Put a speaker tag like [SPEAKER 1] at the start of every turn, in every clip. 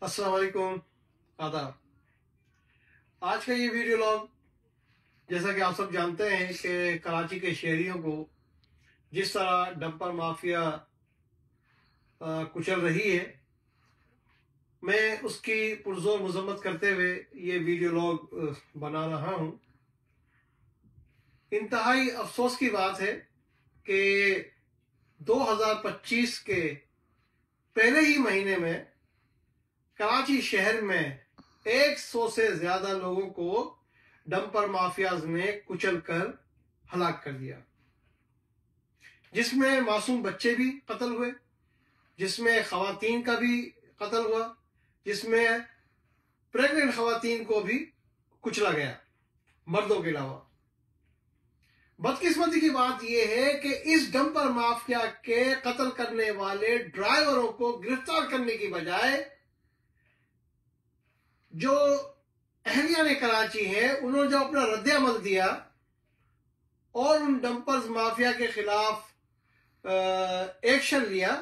[SPEAKER 1] السلام علیکم، آداب۔ آج کا یہ ویڈیو لاگ، جیسا کہ آپ سب جانتے ہیں کہ کراچی کے شہریوں کو جس طرح ڈمپر مافیا کچل رہی ہے، میں اس کی پرزور مذمت کرتے ہوئے یہ ویڈیو لاگ بنا رہا ہوں۔ انتہائی افسوس کی بات ہے کہ 2025 کے پہلے ہی مہینے میں کراچی شہر میں 100 سے زیادہ لوگوں کو ڈمپر مافیاز نے کچل کر ہلاک کر دیا، جس میں معصوم بچے بھی قتل ہوئے، جس میں خواتین کا بھی قتل ہوا، جس میں پریگننٹ خواتین کو بھی کچلا گیا، مردوں کے علاوہ۔ بدقسمتی کی بات یہ ہے کہ اس ڈمپر مافیا کے قتل کرنے والے ڈرائیوروں کو گرفتار کرنے کی بجائے جو اہلیہ کراچی ہیں، انہوں نے جو اپنا رد عمل دیا اور ان ڈمپرز مافیا کے خلاف ایکشن لیا،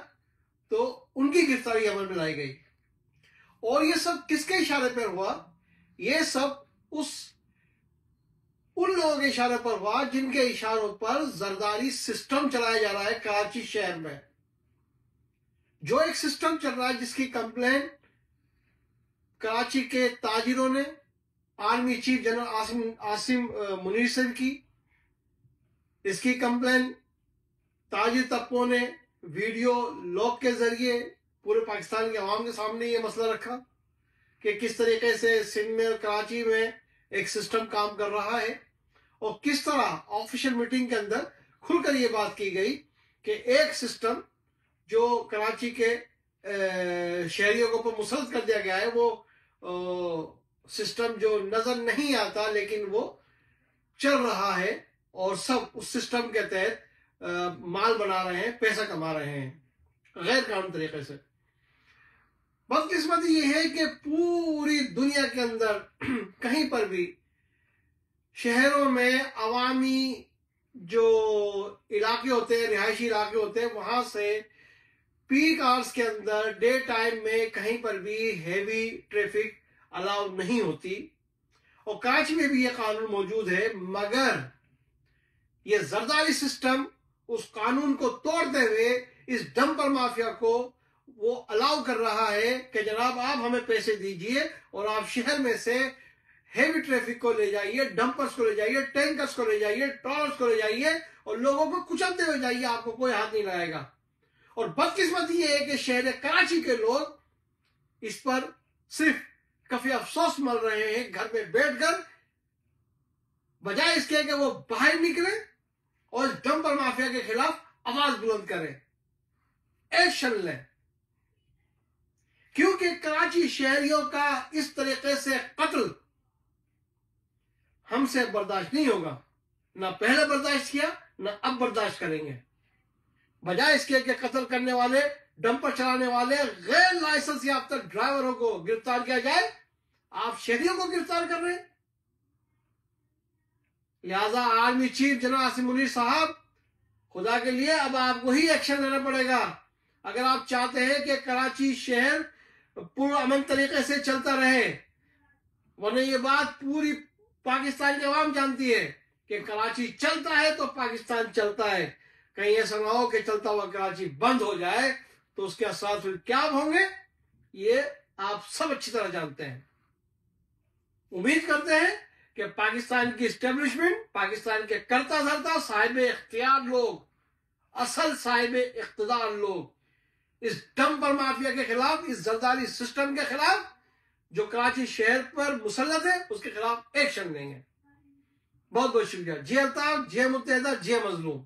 [SPEAKER 1] تو ان کی گرفتاری عمل میں لائی گئی۔ اور یہ سب کس کے اشارے پر ہوا؟ یہ سب ان لوگوں کے اشارے پر ہوا جن کے اشاروں پر زرداری سسٹم چلایا جا رہا ہے کراچی شہر میں۔ جو ایک سسٹم چل رہا ہے جس کی کمپلین کراچی کے تاجروں نے army chief general Asim Munir سے کی، اس کی کمپلین تاجر طبقوں نے ویڈیو لاگ کے ذریعے پورے پاکستان کے عوام کے سامنے یہ مسئلہ رکھا کہ کس طریقے سے سندھ میں اور کراچی میں ایک سسٹم کام کر رہا ہے، اور کس طرح آفیشل میٹنگ کے اندر کھل کر یہ بات کی گئی کہ ایک سسٹم جو کراچی کے شہریوں کے اوپر مسلط کر دیا گیا ہے، وہ سسٹم جو نظر نہیں آتا لیکن وہ چل رہا ہے، اور سب اس سسٹم کے تحت مال بنا رہے ہیں، پیسہ کما رہے ہیں غیر قانونی طریقے سے۔ بدقسمتی یہ ہے کہ پوری دنیا کے اندر کہیں پر بھی شہروں میں عوامی جو علاقے ہوتے ہیں، رہائشی علاقے ہوتے ہیں، وہاں سے پیک آورز کے اندر ڈے ٹائم میں کہیں پر بھی ہیوی ٹریفک الاؤ نہیں ہوتی، اور کراچی میں بھی یہ قانون موجود ہے، مگر یہ زرداری سسٹم اس قانون کو توڑتے ہوئے اس ڈمپر مافیا کو وہ الاؤ کر رہا ہے کہ جناب آپ ہمیں پیسے دیجئے اور آپ شہر میں سے ہیوی ٹریفک کو لے جائیے، ڈمپرز کو لے جائیے، ٹینکرز کو لے جائیے، ٹرالرز کو لے جائیے اور لوگوں کو کچلتے ہوئے جائیے، آپ کو کوئی ہاتھ نہیں لگائے گا۔ اور بدقسمتی یہ ہے کہ شہر کراچی کے لوگ اس پر صرف کفی افسوس مل رہے ہیں گھر میں بیٹھ کر، بجائے اس کے کہ وہ باہر نکلیں اور اس ڈمپر مافیا کے خلاف آواز بلند کریں، ایکشن لیں۔ کیونکہ کراچی شہریوں کا اس طریقے سے قتل ہم سے برداشت نہیں ہوگا، نہ پہلے برداشت کیا، نہ اب برداشت کریں گے۔ بجائے اس کے کہ قتل کرنے والے، ڈمپر چلانے والے غیر لائسنس یافتہ ڈرائیوروں کو گرفتار کیا جائے، آپ شہریوں کو گرفتار کر رہے ہیں۔ لہذا army chief general Asim Munir صاحب، خدا کے لیے اب آپ کو ہی ایکشن لینا پڑے گا اگر آپ چاہتے ہیں کہ کراچی شہر پرامن طریقے سے چلتا رہے، ورنہ یہ بات پوری پاکستان کی عوام جانتی ہے کہ کراچی چلتا ہے تو پاکستان چلتا ہے۔ کہیں ایسا نہ ہو کہ چلتا ہوا کراچی بند ہو جائے تو اس کے اثرات پھر کیا ہوں گے، یہ آپ سب اچھی طرح جانتے ہیں۔ امید کرتے ہیں کہ پاکستان کی اسٹیبلشمنٹ، پاکستان کے کرتا دھرتا صاحب اختیار لوگ، اصل صاحب اقتدار لوگ اس ڈمپر مافیا کے خلاف، اس زرداری سسٹم کے خلاف جو کراچی شہر پر مسلط ہے، اس کے خلاف ایکشن لیں گے۔ بہت بہت شکریہ۔ جی الطاف، جی متحدہ، جی مظلوم۔